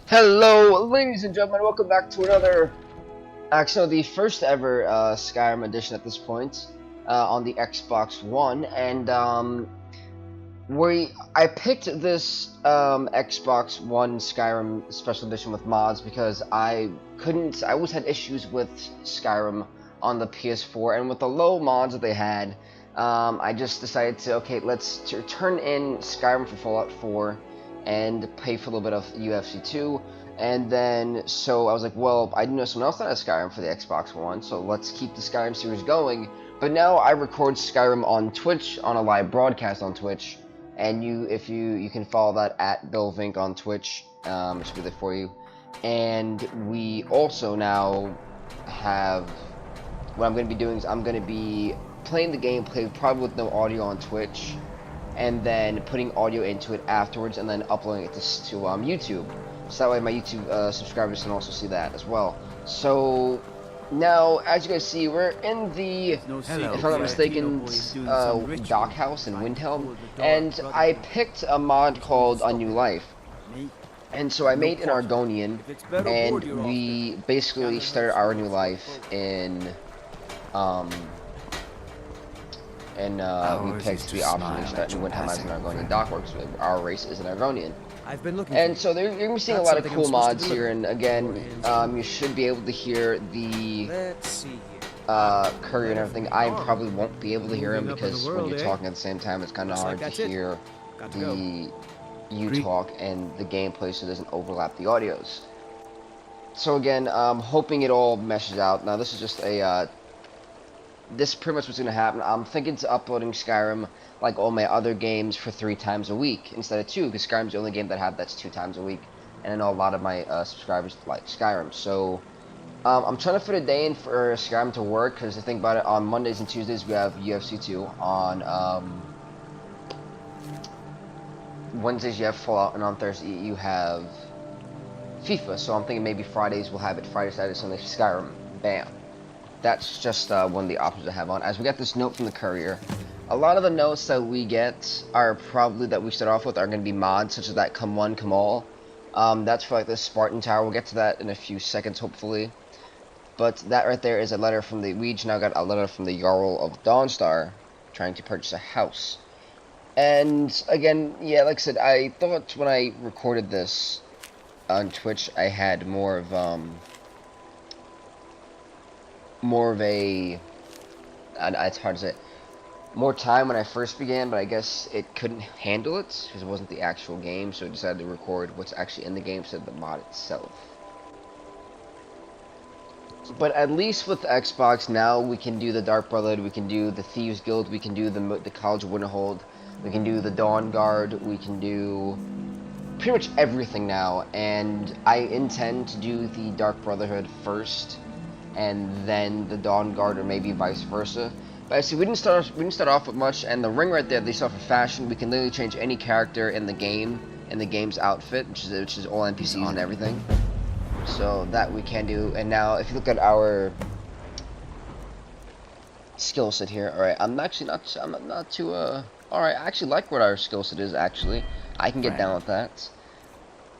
Hello, ladies and gentlemen, welcome back to another, actually the first ever Skyrim edition at this point, on the Xbox One, and I picked this Xbox One Skyrim Special Edition with mods because I always had issues with Skyrim on the PS4, and with the low mods that they had, I just decided to, okay, let's turn in Skyrim for Fallout 4, and pay for a little bit of UFC 2, and then, so I was like, well, I know someone else that has Skyrim for the Xbox One, so let's keep the Skyrim series going. But now I record Skyrim on Twitch, on a live broadcast on Twitch, and you can follow that at BillVink on Twitch, it should be there for you. And we also now have, what I'm going to be doing is I'm going to be playing the gameplay, probably with no audio on Twitch, and then putting audio into it afterwards, and then uploading it to YouTube. So that way my YouTube subscribers can also see that as well. So now, as you guys see, we're in the, if I'm not mistaken, dock house in Windhelm, and I picked a mod called A New Life. And so I made an Argonian, and we basically started our new life in, we picked the option that we wouldn't have as an Argonian dockworks. Our race is an Argonian. And so you're going to be seeing a lot of cool mods here, and again, you should be able to hear the courier and everything. I probably won't be able to hear him because when you're talking at the same time, it's kind of hard to hear you talk and the gameplay, so it doesn't overlap the audios. So again, hoping it all meshes out. Now this is just a this is pretty much what's going to happen. I'm thinking to uploading Skyrim like all my other games for 3 times a week instead of 2, because Skyrim's the only game that I have that's 2 times a week, and I know a lot of my subscribers like Skyrim. So I'm trying to fit a day in for Skyrim to work, because I think about it, on Mondays and Tuesdays we have UFC 2, on Wednesdays you have Fallout, and on Thursday you have FIFA. So I'm thinking maybe Fridays we'll have it Friday, Saturday, Sunday, Skyrim. Bam. That's just one of the options I have on. As we got this note from the courier, a lot of the notes that we get are probably, that we start off with, are going to be mods, such as that Come One, Come All. That's for like the Spartan Tower. We'll get to that in a few seconds, hopefully. But that right there is a letter from we now got a letter from the Jarl of Dawnstar, trying to purchase a house. And again, yeah, like I said, I thought when I recorded this on Twitch, I had more of a, it's hard to say, more time when I first began, but I guess it couldn't handle it because it wasn't the actual game, so I decided to record what's actually in the game instead of the mod itself. But at least with the Xbox now, we can do the Dark Brotherhood, we can do the Thieves Guild, we can do the College of Winterhold, we can do the Dawn Guard, we can do pretty much everything now, and I intend to do the Dark Brotherhood first, and then the Dawn Guard, or maybe vice versa. But I see we didn't start off with much, and the ring right there, they saw for fashion. We can literally change any character in the game, in the game's outfit, which is all NPCs and everything. So that we can do. And now, if you look at our skill set here, all right, I'm not too all right. I actually like what our skill set is. Actually, I can get down with that.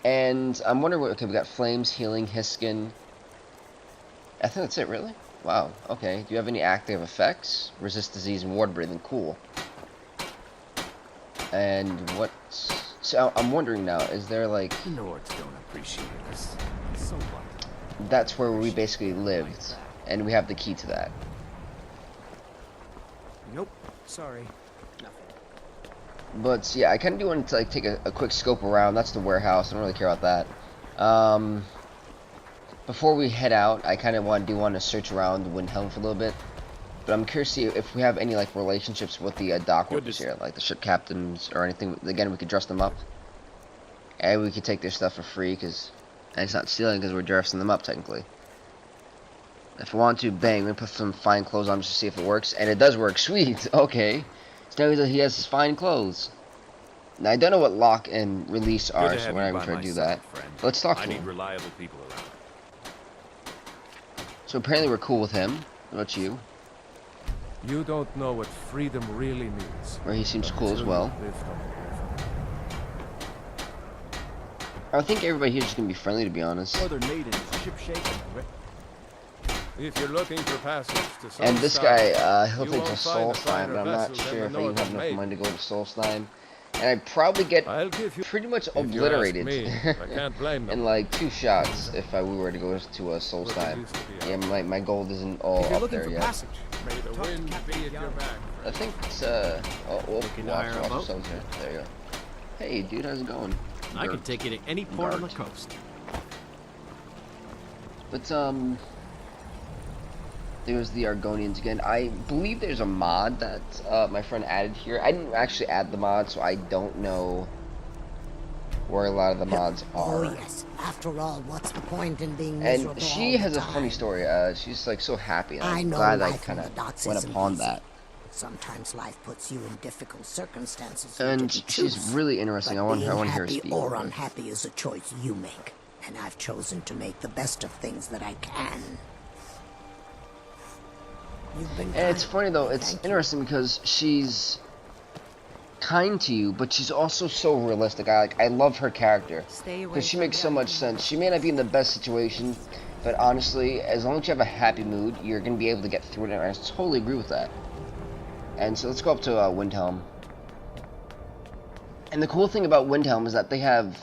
And I'm wondering what. Okay, we got flames, healing, Hiskin. I think that's it, really? Wow, okay. Do you have any active effects? Resist disease and water breathing. Cool. And what... So, I'm wondering now, is there, like... The Nords don't appreciate us. So what? That's where we basically lived. And we have the key to that. Nope. Sorry. Nothing. But, yeah, I kind of do want to, like, take a quick scope around. That's the warehouse. I don't really care about that. Before we head out, I kind of want to search around Windhelm for a little bit. But I'm curious to see if we have any, like, relationships with the dock workers here, like the ship captains or anything. Again, we could dress them up. And we could take their stuff for free, because it's not stealing, because we're dressing them up, technically. If we want to, bang, we put some fine clothes on just to see if it works. And it does work. Sweet. Okay. So now he has his fine clothes. Now, I don't know what lock and release are, so we're not even trying to do that. Let's talk to him. I need reliable people around. So apparently we're cool with him. What about you? You don't know what freedom really means. Where he seems cool as well. I think everybody here is just gonna be friendly, to be honest. Northern maiden, ship shaking. If you're looking for passage to some And this sky, guy, he'll you take won't to find a Solstheim, finer but I'm not vessel than sure the if I even have Northern enough money Maiden. to go to Solstheim. And I'd probably get I'll give you. pretty much If you ask obliterated me, I can't blame them. in like 2 shots if we were to go to a Solstheim. used to be Yeah, my gold isn't all If you're up looking there for yet. passage, May the talk to wind Captain be at your Young. back. I think it's Looking to hire a watch boat? yourselves here. There you go. Hey, dude, how's it going? I Gert. can take you to any port on the Gert. coast. But there's the Argonians again. I believe there's a mod that my friend added here. I didn't actually add the mod, so I don't know where a lot of the mods are. Oh yes. After all, what's the point in being miserable And she all has the a funny time? story. She's like so happy, and I I'm know glad I life kind in the of docks went isn't upon easy. that. Sometimes life puts you in difficult circumstances. you And didn't she's choose. really interesting. But I want being to hear her happy speak. or unhappy is a choice you make, and I've chosen to make the best of things that I can. You've been And it's kind. funny though, it's Thank you. interesting because she's kind to you, but she's also so realistic. I love her character because she makes so much sense. She may not be in the best situation, but honestly, as long as you have a happy mood, you're gonna be able to get through it. And I totally agree with that. And so let's go up to Windhelm. And the cool thing about Windhelm is that they have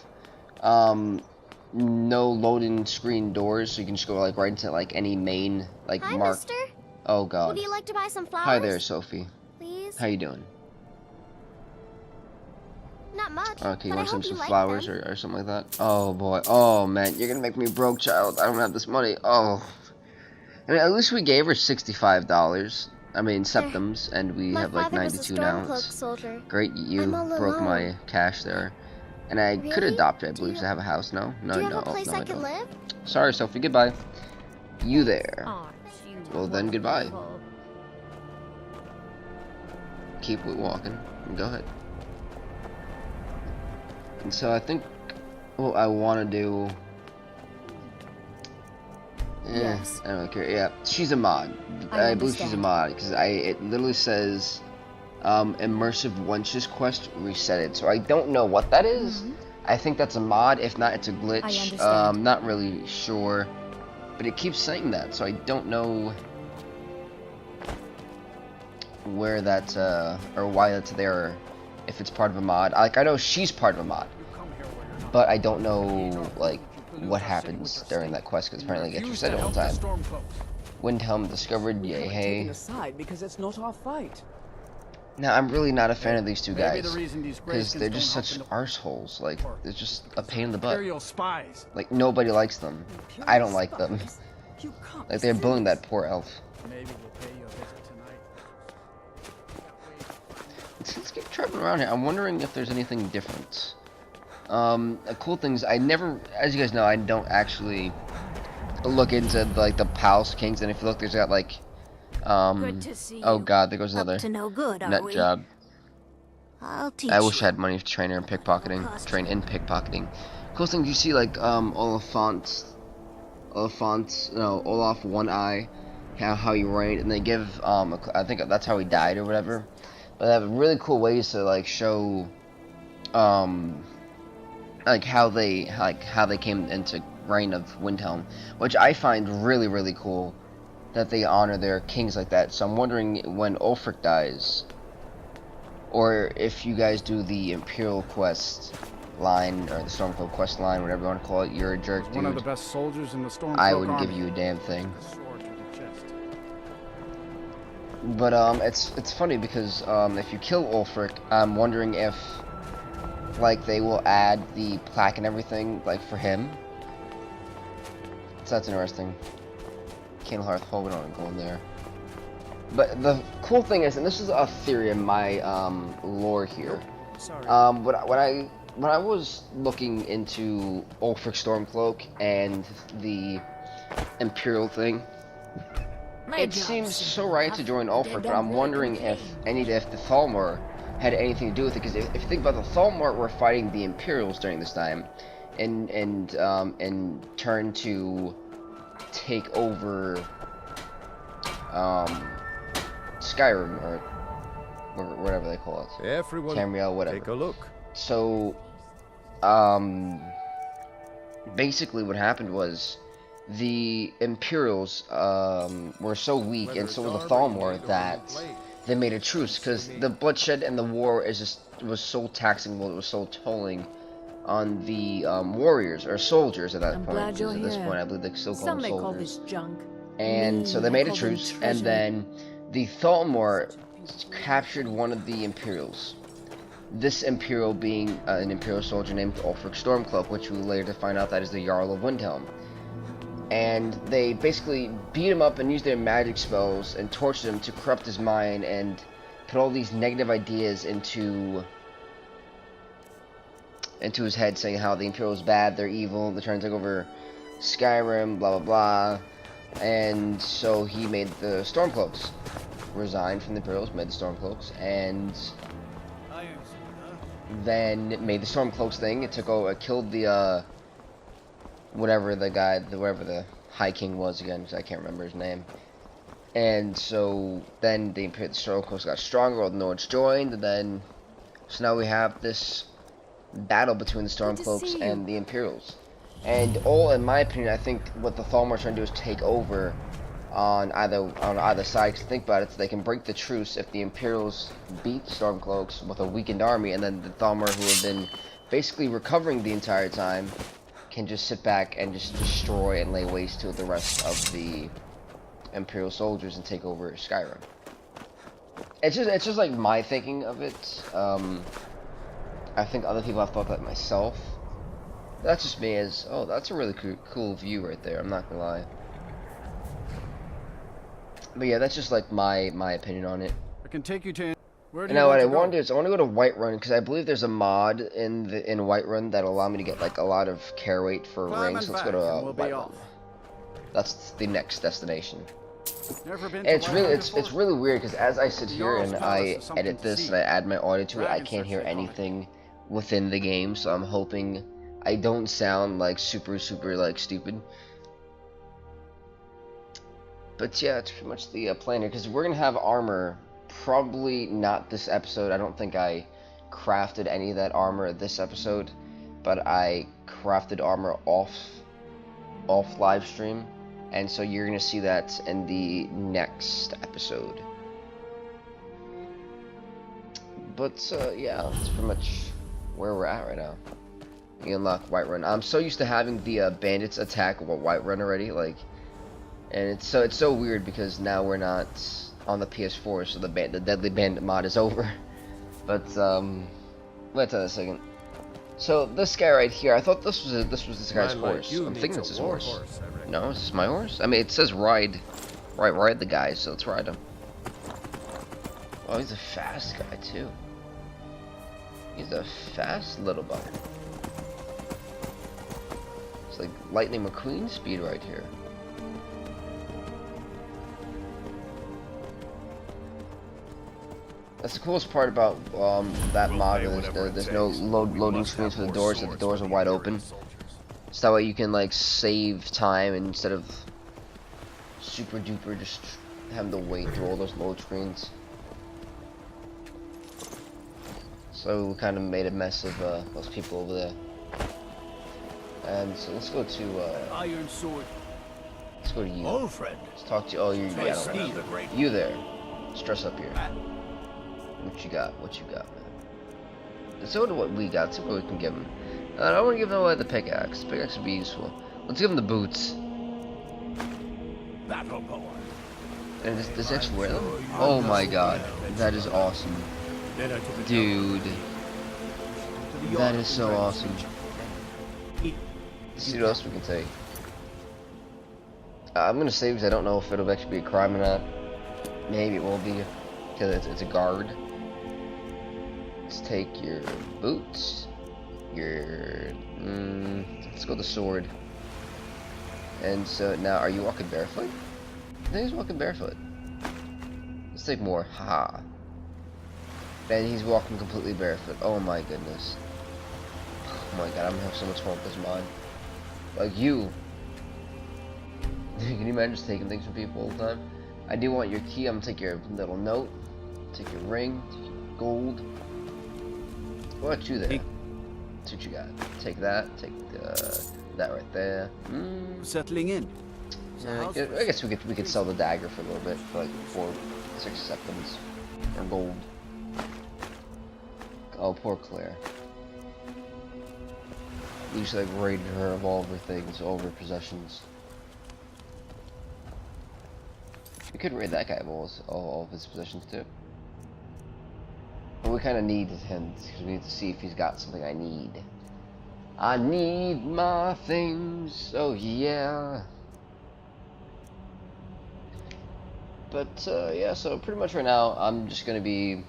no loading screen doors, so you can just go like right into like any main like Hi, mark. mister. Oh god. Would you like to buy some flowers? Hi there, Sophie. Please? How you doing? Not much. Okay, you but want I hope some you like flowers them. or something like that? Oh boy. Oh man, you're gonna make me broke, child. I don't have this money. Oh. I mean, at least we gave her $65. I mean, septums, and we My have like father was a 92 now. stormcloak It's soldier. great, you I'm all broke alone. my cash there. And I could Really? adopt her, I Do believe, you- to have a house. No? No, Do you no. have a place no, I I can don't. live? Sorry, Sophie, goodbye. You there. Aren't you Well, then, goodbye. wonderful? Keep walking. Go ahead. And so I think what I want to do... Yes. I don't really care. Yeah, she's a mod. I believe she's a understand. mod because it literally says immersive wenches quest resetted. So I don't know what that is. I think that's a mod. If not, it's a glitch. I understand. Not really sure, but it keeps saying that. So I don't know where that's or why that's there. If it's part of a mod, like I know she's part of a mod, but I don't know like what happens during that quest because apparently it gets reset all the time. Windhelm discovered, yay, hey. aside because it's not our fight. Now I'm really not a fan of these two Maybe guys the reason these because they're Greyskins just don't such help arseholes. Like they're just a pain in the butt. Imperial spies. Like nobody likes them. I don't like them. You can't Like be they're bullying serious. that poor elf. Maybe we'll pay you a visit tonight. Let's keep traveling around here. I'm wondering if there's anything different. A cool thing is I never, as you guys know, I don't actually look into like the Palace Kings, and if you look, there's got like, Good to see oh you. god, there goes Up another to no good, are nut we? job. I'll teach I wish you. I had money to train her in pickpocketing. Train in pickpocketing. Cool thing, you see like Olaf One Eye, how he ran, and they give I think that's how he died or whatever. But they have really cool ways to like show like how they came into reign of Windhelm, which I find really cool that they honor their kings like that. So I'm wondering when Ulfric dies, or if you guys do the Imperial quest line or the Stormcloak quest line, whatever you want to call it, you're a jerk, One of the dude. best soldiers in the Stormcloak I wouldn't army. give you a damn thing. A sword to the chest. But it's funny because if you kill Ulfric, I'm wondering if like they will add the plaque and everything like for him. So that's interesting. Candlehearth Hole, we don't want to go in there. But the cool thing is, and this is a theory in my lore here. Sorry. When I was looking into Ulfric Stormcloak and the Imperial thing, it seems so right to join Ulfric, but I'm wondering if the Thalmor had anything to do with it. Because if you think about the Thalmor were fighting the Imperials during this time, and turn to take over Skyrim or whatever they call it, Everyone, Tamriel, whatever. take a look. So, basically what happened was the Imperials were so weak, and so was the Thalmor, that they made a truce, because the bloodshed and the war was so taxing, it was so tolling on the warriors, or soldiers at that point. Glad you're At this here. point, I believe they still call Some them may call soldiers. this junk. And so they Me, I made a call them truce, and treasure. then the Thalmor captured one of the Imperials. This Imperial being an Imperial soldier named Ulfric Stormcloak, which we later find out that is the Jarl of Windhelm. And they basically beat him up and used their magic spells and tortured him to corrupt his mind and put all these negative ideas into his head, saying how the Imperial is bad, they're evil, they're trying to take over Skyrim, blah blah blah. And so he made the Stormcloaks, resigned from the Imperials, made the Stormcloaks, and then made the Stormcloaks thing. It took over, killed the whatever the High King was again, because I can't remember his name. And so then the Stormcloaks got stronger, all the Nords joined, and then so now we have this battle between the Stormcloaks and the Imperials. And in my opinion, I think what the Thalmor are trying to do is take over on either side. Cause think about it, so they can break the truce if the Imperials beat Stormcloaks with a weakened army, and then the Thalmor, who have been basically recovering the entire time, can just sit back and just destroy and lay waste to the rest of the Imperial soldiers and take over Skyrim. It's just like my thinking of it. I think other people have thought that myself. That's just me that's a really cool view right there, I'm not gonna lie. But yeah, that's just like my opinion on it. I can take you to. Where do And you now what want I to go? want to do is I want to go to Whiterun, because I believe there's a mod in Whiterun that'll allow me to get like a lot of care weight for Climb rings. and So let's go back to and we'll be Whiterun. off. That's the next destination. Never been And to it's really Whiterun it's before? really weird, because as I sit The here Jarl's and Palace I is something edit to this see. and I add my audio to it, I Dragon can't search, hear they call it. anything within the game. So I'm hoping I don't sound like super like stupid. But yeah, it's pretty much the plan here, because we're gonna have armor. Probably not this episode. I don't think I crafted any of that armor this episode, but I crafted armor off live stream, and so you're gonna see that in the next episode. But yeah, that's pretty much where we're at right now. You unlock Whiterun. I'm so used to having the bandits attack Whiterun already, like, and it's so weird because now we're not on the PS4, so the Deadly Bandit mod is over. But we'll tell that in a second. So this guy right here, I thought this was this guy's Man like horse. you I'm needs thinking a it's his war horse. I reckon. No, is this my horse? I mean, it says ride the guy, so let's ride him. Oh, he's a fast guy too. He's a fast little bugger. It's like Lightning McQueen speed right here. That's the coolest part about that mod. There's no loading screens for the doors. So the doors are wide open. So that way you can like save time, and instead of super duper just having to wait through all those load screens. So we kind of made a mess of those people over there. And so let's go to Iron sword. let's go to you. Old friend. Let's talk to you. I don't Steve know. the Great. You there? Stress up here. What you got? What you got, man? Let's go to what we got. Let's see what we can give him. I don't want to give him away the pickaxe. Pickaxe would be useful. Let's give him the boots. Battle power. And does he actually wear them? Oh my god. That is awesome. Then I took a Dude. That is so awesome. Let's see what else we can take. I'm gonna save because I don't know if it'll actually be a crime or not. Maybe it will be, because it's a guard. Let's take your boots. Let's go with the sword. And so now, are you walking barefoot? I think he's walking barefoot. Let's take more. Haha. And he's walking completely barefoot. Oh my goodness. Oh my god, I'm gonna have so much fun with this mod. Like you. Can you imagine just taking things from people all the time? I do want your key. I'm gonna take your little note. Take your ring. Take your gold. What about you there? See what you got. Take that. Take the That right there. Settling in. Yeah, I guess we could sell the dagger for a little bit, for like 6 seconds, or gold. Oh, poor Claire. You just like raided her of all of her things, all of her possessions. We could raid that guy of all of his possessions too. But we kind of need him because we need to see if he's got something I need. I need my things, oh yeah. But yeah, so pretty much right now I'm just gonna be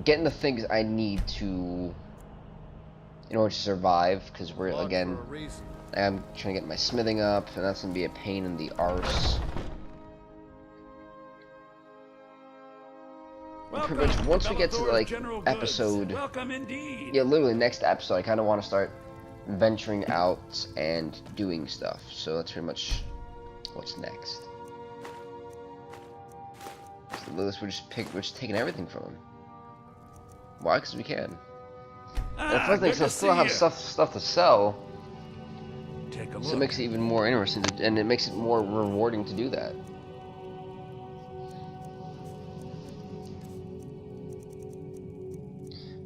getting the things I need to in order to survive, because we're again I'm trying to get my smithing up, and that's gonna be a pain in the arse. Pretty much once we get to like episode, yeah, literally next episode, I kind of want to start venturing out and doing stuff. So that's pretty much what's next. So Lewis, we're just taking everything from him. Why? Because we can. And the first thing is I still have stuff to sell. Take a look. So it makes it even more interesting, and it makes it more rewarding to do that.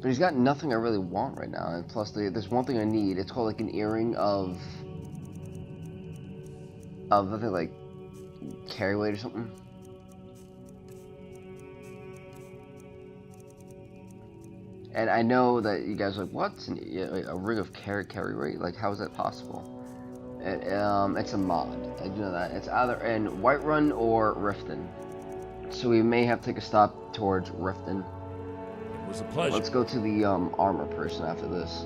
But he's got nothing I really want right now, and plus there's one thing I need. It's called like an earring of I think like carry weight or something. And I know that you guys are like, what's a ring of carry weight? Like, how is that possible? It's a mod. I do know that. It's either in Whiterun or Riften. So we may have to take a stop towards Riften. It was a pleasure. Let's go to the armor person after this.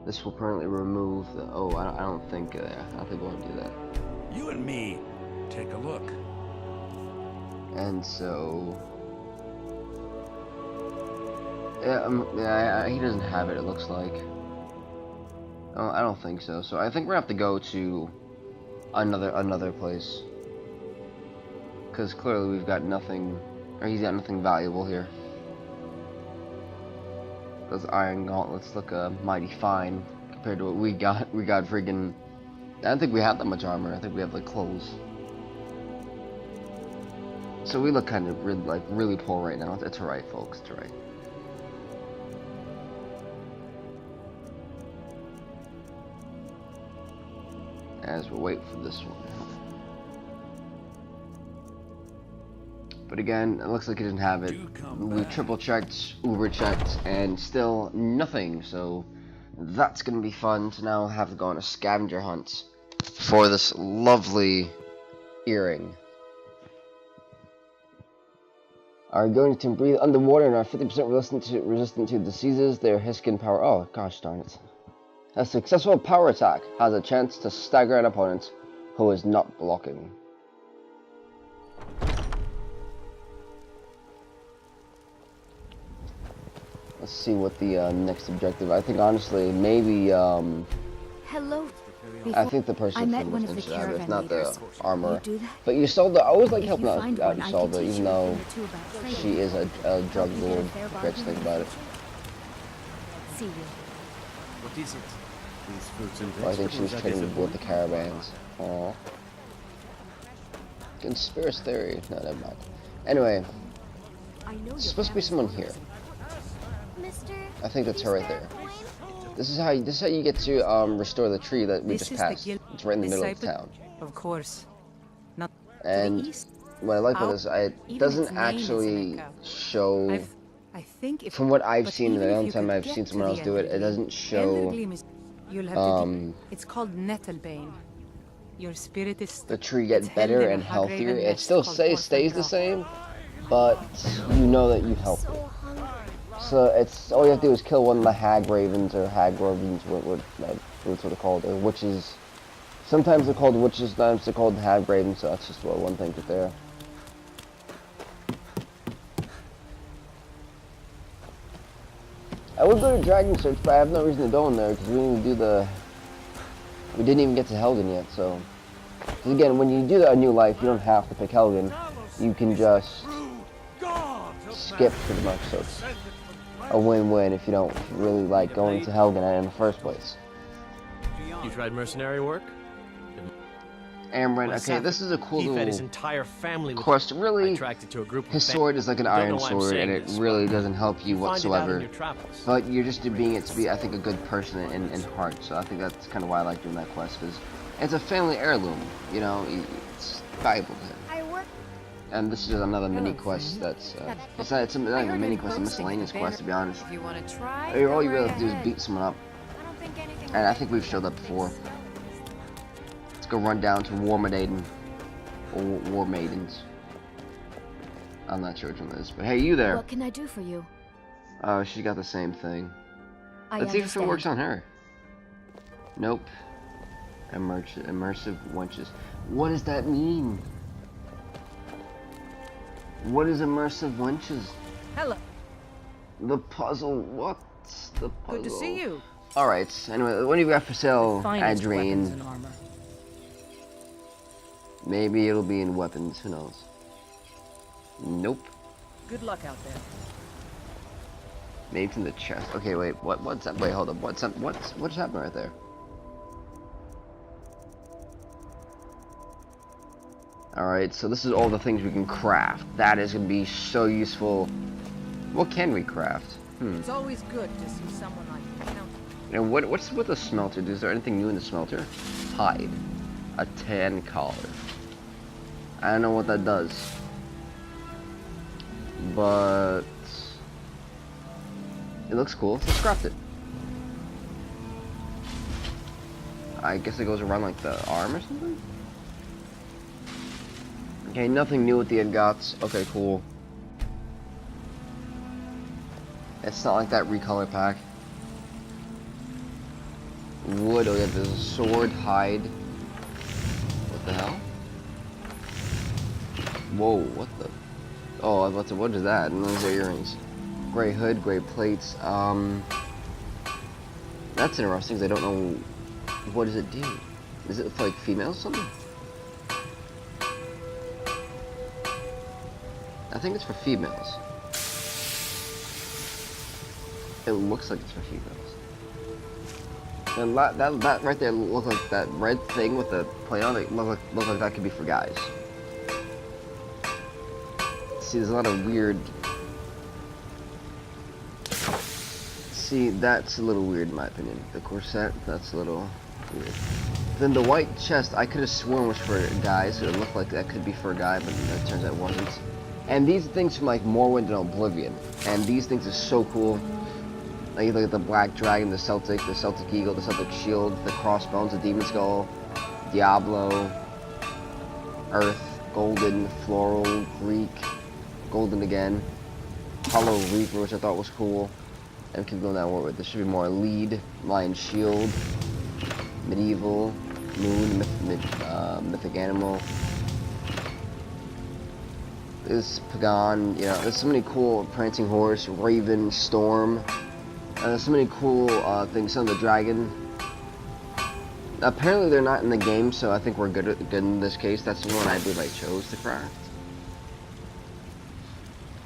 This will permanently remove the. Oh, I don't think we want to do that. You and me, take a look. And so. Yeah, he doesn't have it. It looks like. Oh, I don't think so. So I think we're gonna have to go to another place. Because clearly we've got nothing, or he's got nothing valuable here. Those iron gauntlets look mighty fine compared to what we got. We got friggin'. I don't think we have that much armor. I think we have like clothes. So we look kind of really poor right now. It's alright, folks. It's alright. As we wait for this one. But again, it looks like he doesn't have it. We triple checked, Uber checked, and still nothing. So that's gonna be fun to now have to go on a scavenger hunt for this lovely earring. Are going to breathe underwater and are 50% resistant to diseases. Their Hiskin power. Oh gosh darn it. A successful power attack has a chance to stagger an opponent who is not blocking. Let's see what the next objective. I think honestly, maybe Hello. I think the person I met from one of the should have it, if caravan not the leaders. armor. You do that? But you sold the. I always like If helping you out find one, I can Solda, teach even you a though thing or two about trading. she is a drug You get a lord. fair Forget to think bargain. about it. See you. What is it? These fruits and Well, I think she was vegetables trading with the caravans. Aww. Conspiracy theory. No, never mind. Anyway, I know there's supposed to be someone here. Mister. I think that's her right there. This is how you get to restore the tree that we This just is the passed. guild It's right in the middle of disciple- town. Of course. Not to the And east. what I like about Out. this, it Even doesn't its name is actually Mecca. show. I think if From what I've but seen, and even the if only you time could I've get seen to someone the else do it, it doesn't show you'll have to it's called Nettlebane. Your spirit is the tree it's get held better in a and healthier. Hagraven It nest still called stays the Orphan same, but you know that you've helped it. So it's all you have to do is kill one of the hag ravens or hag ravens, what's what they're called, or witches. Sometimes they're called witches, sometimes they're called hag ravens. So that's just one thing right there. I would go to Dragon Search, but I have no reason to go in there because we didn't even do the. We didn't even get to Helgen yet, so. Because again, when you do a new life, you don't have to pick Helgen. You can just skip pretty much. So a win-win if you don't really like going to Helgen in the first place. You tried mercenary work? Amryn, okay, this is a cool He fed his little entire family with quest. Really, attracted to a group of his sword is like an Don't know iron why I'm sword, and saying it this, really but doesn't help you find it out in whatsoever. your travels. But you're just being it to be, I think, a good person in heart. So I think that's kind of why I like doing that quest, because it's a family heirloom. You know, it's valuable to him. I work. And this is another mini Hello, quest friend. that's it's not even a mini quest, a miscellaneous quest, to be honest. If you want to try, All you go really right have to do is ahead. beat someone up. I don't think anything. And I think we've showed that before. Let's go run down to War Maiden. Or War Maidens. I'm not sure which one it is, but hey, you there. What can I do for you? Oh, she got the same thing. I Let's see if it understand. works on her. Nope. Immersive wenches. What does that mean? What is immersive wenches? Hello. The puzzle. What's the puzzle? Good to see you. Alright, anyway, what do you got for sale, Finest weapons Adrian? and armor. Maybe it'll be in weapons, who knows? Nope. Good luck out there. Maybe from the chest. Okay, wait, what's that? Wait, hold up. What's happening right there? Alright, so this is all the things we can craft. That is gonna be so useful. What can we craft? It's always good to see someone like you. And what's with the smelter? Is there anything new in the smelter? Hide. A tan collar. I don't know what that does. But it looks cool. Let's craft it. I guess it goes around like the arm or something? Okay, nothing new with the ingots. Okay, cool. It's not like that recolor pack. Wood, oh yeah, there's a sword, hide. What the hell? Whoa, what the? Oh, I was about to, what is that? And those are earrings. Gray hood, gray plates. That's interesting, 'cause I don't know, what does it do? Is it for like females or something? I think it's for females. It looks like it's for females. And that right there looked like that red thing with the plate on it. Look like that could be for guys. See, there's a lot of weird. See, that's a little weird in my opinion. The corset, that's a little weird. Then the white chest, I could have sworn was for guys. So it looked like that could be for a guy, but it turns out it wasn't. And these things from like Morrowind and Oblivion, and these things are so cool. Like you look at the Black Dragon, the Celtic Eagle, the Celtic Shield, the Crossbones, the Demon Skull, Diablo, Earth, Golden, Floral, Greek, Golden again, Hollow Reaper, which I thought was cool. And keep going down with. There should be more. Lead, Lion Shield, Medieval, Moon, Mythic Animal. There's Pagan, you know, there's so many cool Prancing Horse, Raven, Storm. There's so many cool things. Son of the Dragon. Apparently they're not in the game, so I think we're good in this case. That's the one I believe I chose to craft.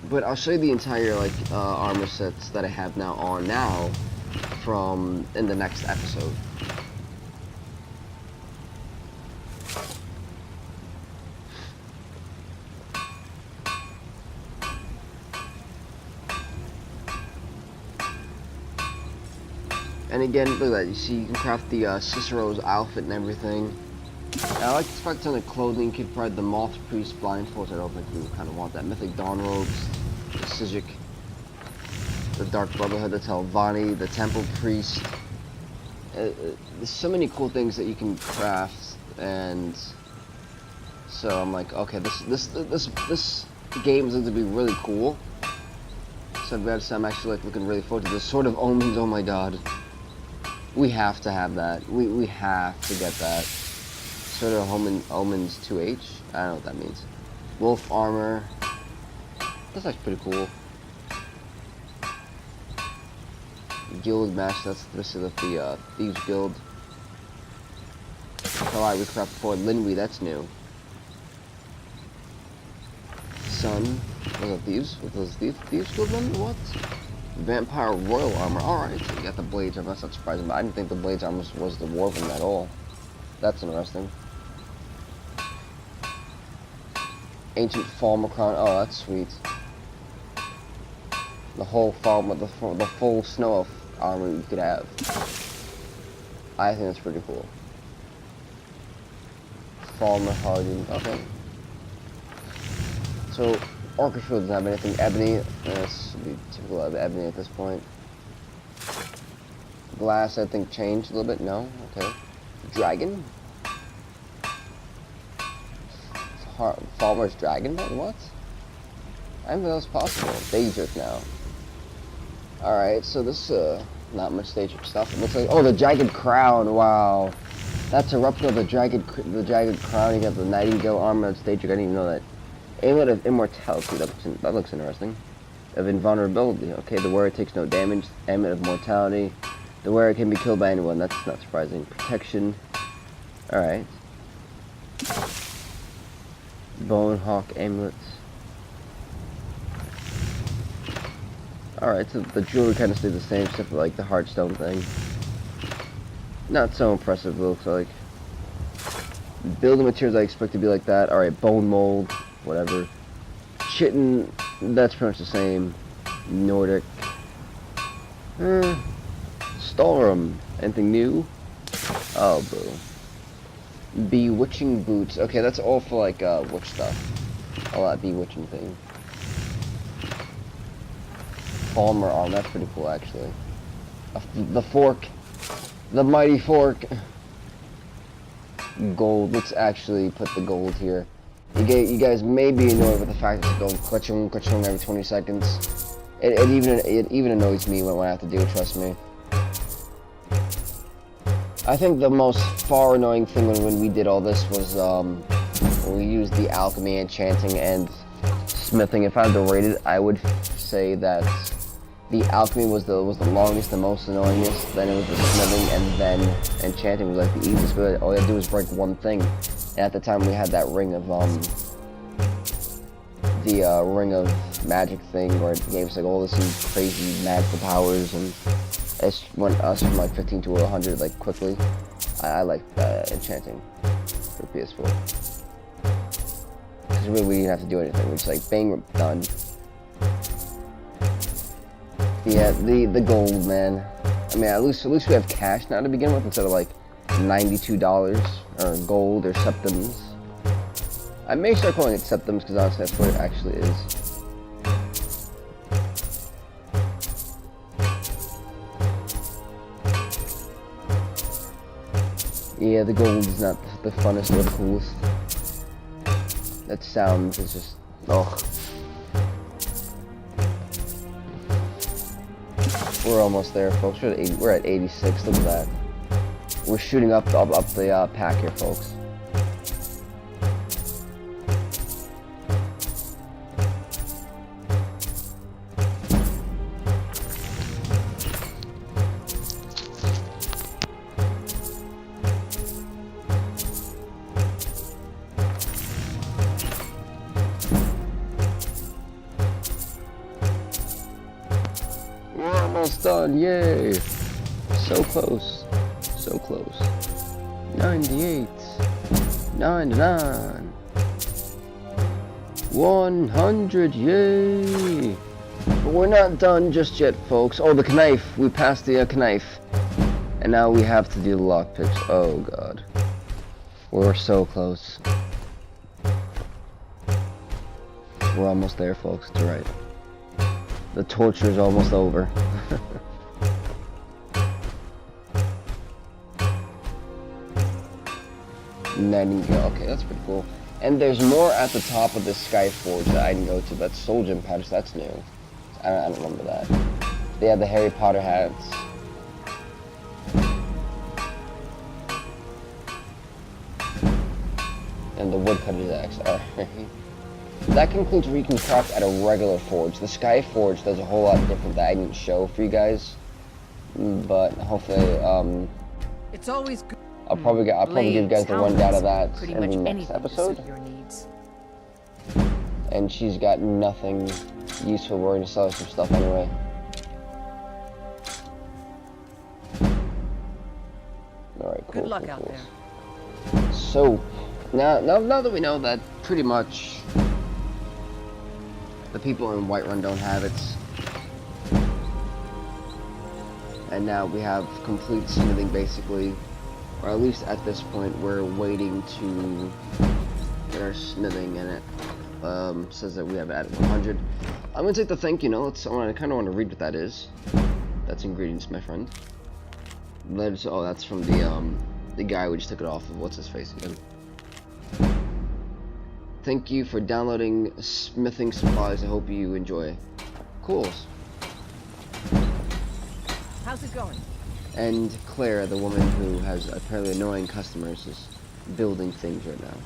But I'll show you the entire like armor sets that I have now on now from in the next episode. And again, look at that. You see, you can craft the Cicero's outfit and everything. I like this fact on the clothing. You could provide the Moth Priest blindfolds. I don't think we kind of want that. Mythic Dawn robes, the Sijic, the Dark Brotherhood, the Telvanni, the Temple Priest. There's so many cool things that you can craft, and so I'm like, okay, this game is going to be really cool. So I'm glad to say I'm actually like looking really forward to this. Sword of Omens. Oh my god. We have to have that. We have to get that. Sword of Omens 2H? I don't know what that means. Wolf armor. That's actually pretty cool. Guild match. That's the Thieves Guild. Alright, we craft for Linwy. That's new. Sun. Was it Thieves? Was those Thieves Guild member? What? Vampire Royal Armor. Alright, so you got the Blades armor. That's not surprising, but I didn't think the Blades armor was the Dwarven at all. That's interesting. Ancient Falmer Crown. Oh, that's sweet. The whole Falmer, the full Snow Elf armor you could have. I think that's pretty cool. Falmer Hardened. Okay. So, Orchestra doesn't have anything. Ebony. This would be typical of Ebony at this point. Glass, I think, changed a little bit. No? Okay. Dragon? Falmer's Dragon? What? I didn't think that was possible. They jerk now. Alright, so this, not much stage stuff. It looks like, oh, the Jagged Crown, wow. That's a replica of the Jagged Crown. You got the Nightingale armor, stage jerk. I didn't even know that. Amulet of Immortality, that looks interesting. Of Invulnerability, okay, the wearer takes no damage. Amulet of Mortality. The wearer can be killed by anyone, that's not surprising. Protection. Alright. Bonehawk amulets. Alright, so the jewelry kind of stayed the same, except for like the Heartstone thing. Not so impressive, it looks like. Building materials I expect to be like that. Alright, bone mold, whatever. Chitin, that's pretty much the same. Nordic. Storm, anything new? Oh, boo. Bewitching boots. Okay, that's all for like witch stuff. All that bewitching thing. Palmer arm, that's pretty cool actually. The fork. The mighty fork. Gold, let's actually put the gold here. You guys may be annoyed with the fact that it's going glitching every 20 seconds. It even annoys me when I have to do it, trust me. I think the most far annoying thing when we did all this was when we used the alchemy, enchanting, and smithing. If I had to rate it, I would say that the alchemy was the longest, the most annoyingest. Then it was the smithing, and then enchanting was like the easiest. But all you had to do was break one thing. And at the time, we had that ring of the ring of magic thing, where it gave us like all this crazy magical powers, and it went us from like 15 to 100 like quickly. I like enchanting for PS4. Because really we didn't have to do anything. We just like bang, we're done. Yeah, the gold, man. I mean, at least we have cash now to begin with instead of like $92 or gold or septims. I may start calling it septims because honestly that's what it actually is. Yeah, the gold is not the funnest or the coolest. That sound is just, ugh. We're almost there, folks. We're at 86. Look at that. We're shooting up the pack here, folks. Almost done, yay! So close, so close. 98, 99, 100, yay! But we're not done just yet, folks. Oh, the knife, we passed the knife. And now we have to do the lockpicks. Oh god. We're so close. We're almost there, folks, it's right. The torture is almost over. Okay, that's pretty cool. And there's more at the top of this Skyforge that I can go to. That's Soul Gem Pouch, that's new. I don't remember that. They have the Harry Potter hats. And the woodcutter's axe. Alright. That concludes what you can craft at a regular forge. The Sky Forge does a whole lot different that I didn't show for you guys. But hopefully, It's always good. I'll probably give you guys the rundown of that in the next episode. And she's got nothing useful. We're gonna sell her some stuff anyway. Alright, cool. Good luck cool, out cool. there. So, now that we know that pretty much the people in Whiterun don't have it, and now we have complete smithing basically, or at least at this point we're waiting to get our smithing in it. Says that we have added 100. I'm gonna take the thank you notes. I kind of want to read what that is. That's ingredients, my friend. Oh, that's from the guy we just took it off of. What's his face again? Thank you for downloading smithing supplies. I hope you enjoy. Cool. How's it going? And Claire, the woman who has apparently annoying customers, is building things right now.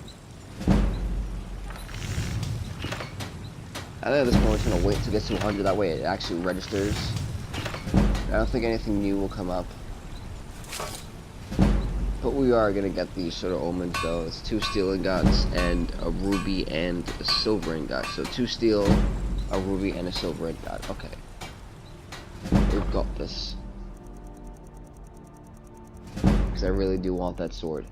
I think at this point we're just gonna wait to get to 100. That way it actually registers. I don't think anything new will come up. But we are gonna get these sort of omens though. It's 2 steel ingots and a ruby and a silver ingot. So 2 steel, a ruby, and a silver ingot. Okay. We've got this. Because I really do want that sword.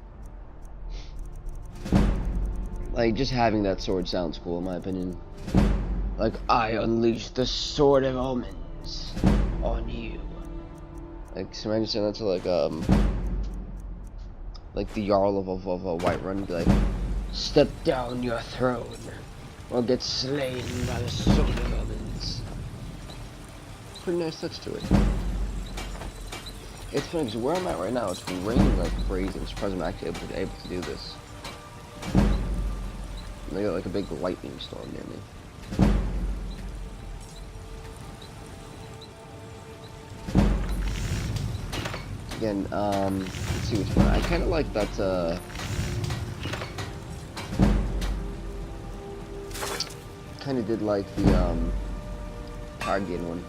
Like, just having that sword sounds cool in my opinion. Like, I unleash the sword of omens on you. Like, so imagine saying that to like the Jarl of a Whiterun, be like, step down your throne, or get slain by the sword of omens. Pretty nice touch to it. It's funny because where I'm at right now, it's raining like crazy. I'm surprised I'm actually able to do this. They got like a big lightning storm near me. Again, let's see which one. I kind of like that, kind of did like the, Targian one.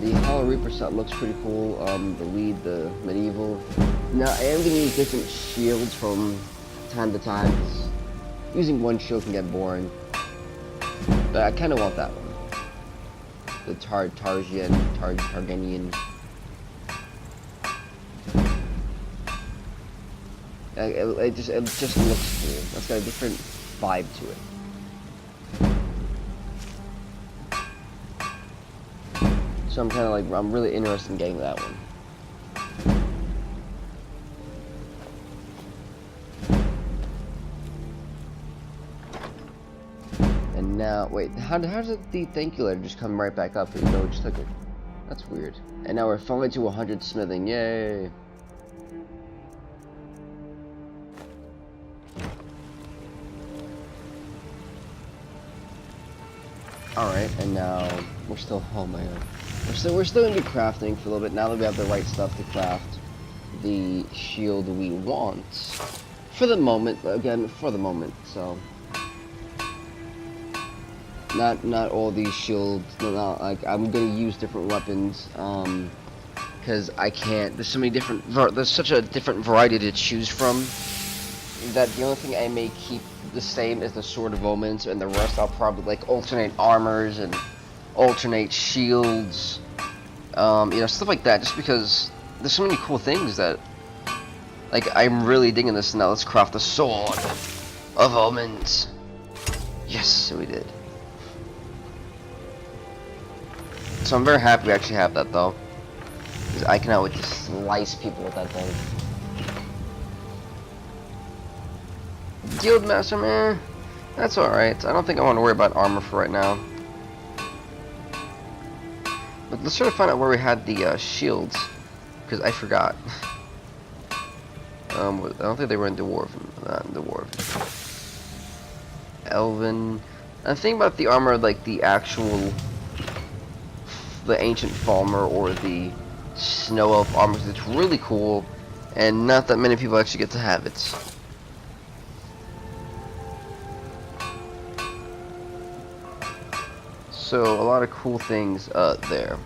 The Hollow Reaper set looks pretty cool, the lead, the medieval. Now, I am going to use different shields from time to time, 'cause using one shield can get boring. But I kind of want that one. The Targanian. It just looks cool. It's got a different vibe to it. So I'm kind of like, I'm really interested in getting that one. And now, wait, how does the thank you letter just come right back up even though we just took it? That's weird. And now we're finally to 100 smithing, yay! Alright, and now we're still, oh my god. We're still gonna be crafting for a little bit now that we have the right stuff to craft the shield we want. For the moment, again, for the moment, so. Not all these shields, not like, I'm gonna use different weapons, because I can't, there's so many different, there's such a different variety to choose from, that the only thing I may keep the same is the Sword of Omens, and the rest I'll probably like alternate armors and alternate shields, you know, stuff like that, just because there's so many cool things that, like, I'm really digging this. Now let's craft the Sword of Omens. Yes, we did. So I'm very happy we actually have that though, because I can always just slice people with that thing. Guild Master, man, that's alright. I don't think I want to worry about armor for right now. But let's try to find out where we had the shields, because I forgot. I don't think they were in Dwarven. Not in Dwarven. Elven. And the thing about the armor, like the actual, the ancient Falmer or the Snow Elf armor, it's really cool, and not that many people actually get to have it. So a lot of cool things there.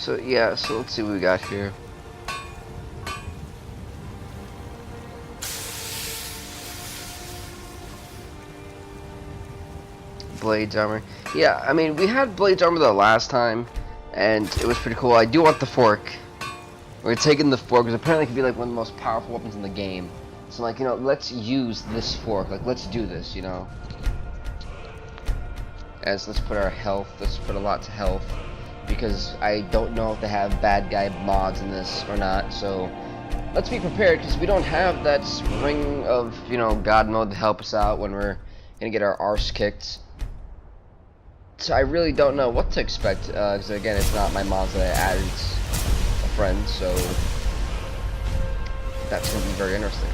So yeah, so let's see what we got here. Blades armor. Yeah, I mean, we had Blades armor the last time, and it was pretty cool. I do want the fork. We're taking the fork, because apparently it can be like one of the most powerful weapons in the game. So like, you know, let's use this fork. Like, let's do this, you know. Let's put our health, let's put a lot to health. Because I don't know if they have bad guy mods in this or not, so let's be prepared, because we don't have that ring of, you know, God mode to help us out when we're gonna get our arse kicked. So I really don't know what to expect, because again, it's not my mods that I added a friend, so that's gonna be very interesting.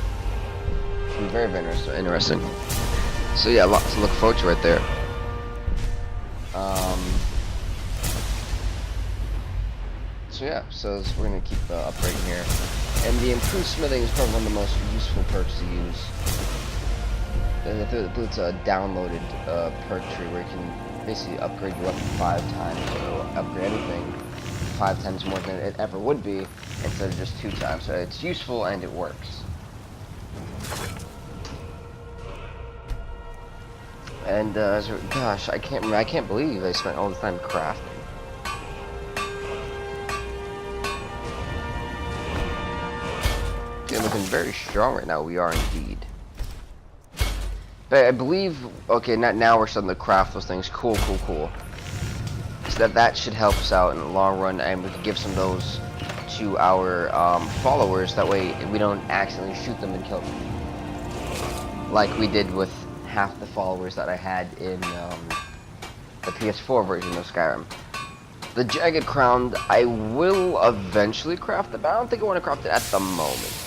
It's gonna be very, very interesting. So yeah, lots to look forward to right there. So yeah, so we're gonna keep upgrading here, and the improved smithing is probably one of the most useful perks to use. And I think it's a downloaded perk tree where you can basically upgrade your weapon 5 times, or upgrade anything 5 times more than it ever would be, instead of just 2 times. So it's useful and it works. And gosh, I can't believe I spent all this time crafting. Okay, looking very strong right now. We are indeed. But I believe, okay, now we're starting to craft those things. Cool. So that should help us out in the long run, and we can give some of those to our followers. That way we don't accidentally shoot them and kill them, like we did with half the followers that I had in the PS4 version of Skyrim. The Jagged Crown, I will eventually craft it, but I don't think I want to craft it at the moment.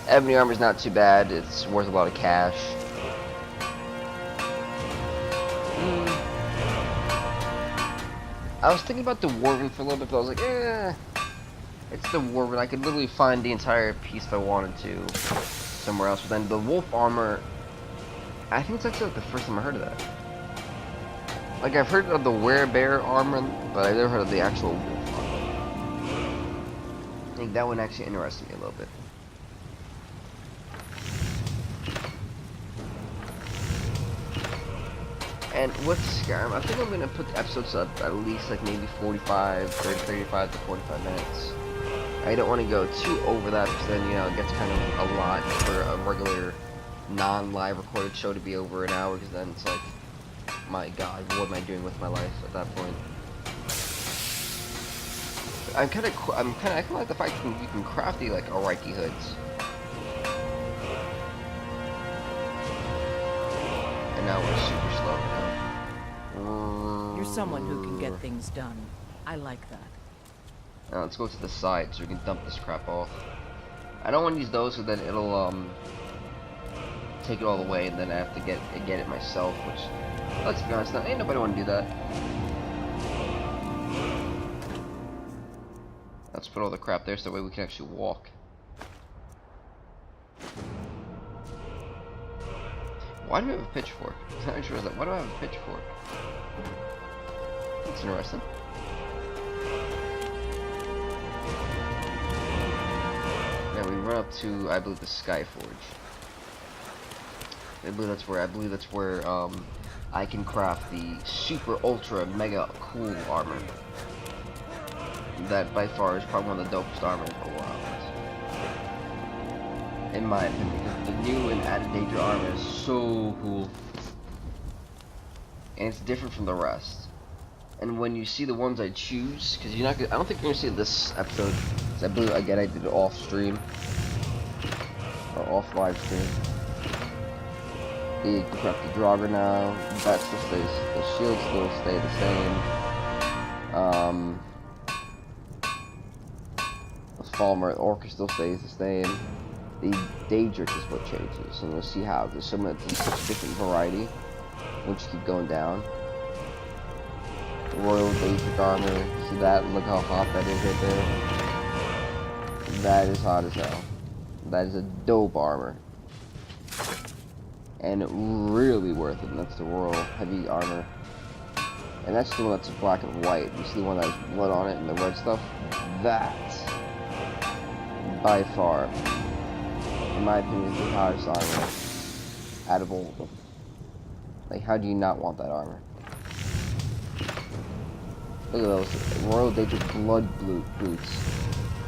Ebony armor is not too bad. It's worth a lot of cash. I was thinking about the Dwarven for a little bit, but I was like, it's the Dwarven. I could literally find the entire piece if I wanted to somewhere else. But then the Wolf armor, I think it's actually like the first time I heard of that. Like, I've heard of the Werebear armor, but I've never heard of the actual Wolf armor. I think that one actually interested me a little bit. And with Skyrim, I think I'm going to put the episodes up at least like maybe 35 to 45 minutes. I don't want to go too over that, because then, you know, it gets kind of a lot for a regular non-live recorded show to be over an hour, because then it's like, my god, what am I doing with my life at that point? I kind of like the fact that you can craft the like Ariki hoods. And now we're super slow now. You're someone who can get things done. I like that. Now let's go to the side so we can dump this crap off. I don't want to use those, so then it'll take it all the way, and then I have to get it myself, which, let's be honest, ain't nobody want to do that. Let's put all the crap there so that way we can actually walk. Why do we have a pitchfork? I'm not sure that. Why do I have a pitchfork? That's interesting. Now we run up to, I believe, the Skyforge. I believe that's where I can craft the super ultra mega cool armor. That by far is probably one of the dopest armor in a while. In my opinion, because the new and added danger armor is so cool. And it's different from the rest. And when you see the ones I choose, because you're not gonna, I don't think you're gonna see this episode, because I believe, again, I did it off stream. Or off live stream. You can craft the Draugr now. That still stays, the shields still stay the same. The Falmer Orca still stays the same. The Daedric is what changes, and we'll see how. There's such a different variety. We'll just keep going down. Royal Daedric armor. See that? Look how hot that is right there. That is hot as hell. That is a dope armor. And really worth it. And that's the Royal Heavy armor. And that's the one that's black and white. You see the one that has blood on it and the red stuff? That, by far, in my opinion, is the hottest armor out of all of them. Like, how do you not want that armor? Look at those Royal Danger blood boots.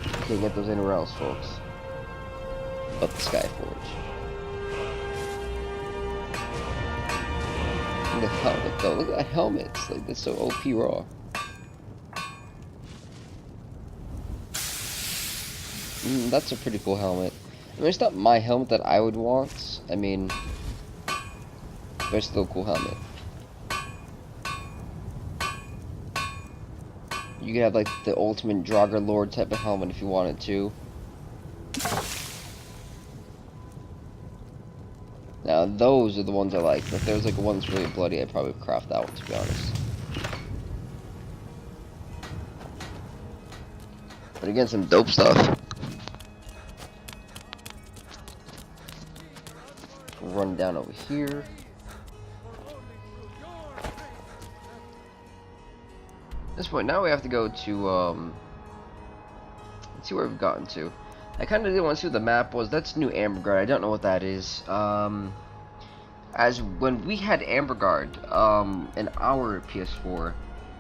You can't get those anywhere else, folks. But the Skyforge. And the helmet, though. Look at that helmet. It's like, that's so OP raw. That's a pretty cool helmet. I mean, it's not my helmet that I would want. I mean, but it's still a cool helmet. You could have like the ultimate Draugr Lord type of helmet if you wanted to. Now those are the ones I like. If there was like one that's really bloody, I'd probably craft that one, to be honest. But again, some dope stuff. Run down over here. At this point, now we have to go to, let's see where we've gotten to. I kind of didn't want to see what the map was. That's New Amberguard. I don't know what that is. As when we had Amberguard, in our PS4,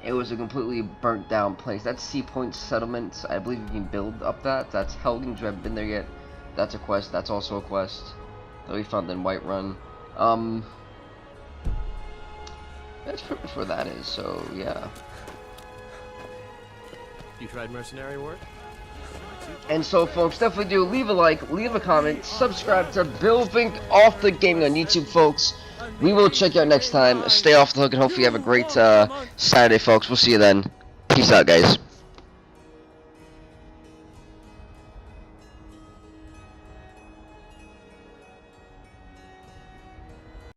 it was a completely burnt down place. That's Sea Point Settlement. I believe you can build up that. That's Helgens. We haven't been there yet. That's a quest. That's also a quest that we found in Whiterun. That's pretty much where that is, so yeah. You tried mercenary work? And so, folks, definitely do leave a like, leave a comment, subscribe to Bill Vink Off the Gaming on YouTube, folks. We will check you out next time. Stay off the hook, and hopefully you have a great Saturday, folks. We'll see you then. Peace out, guys.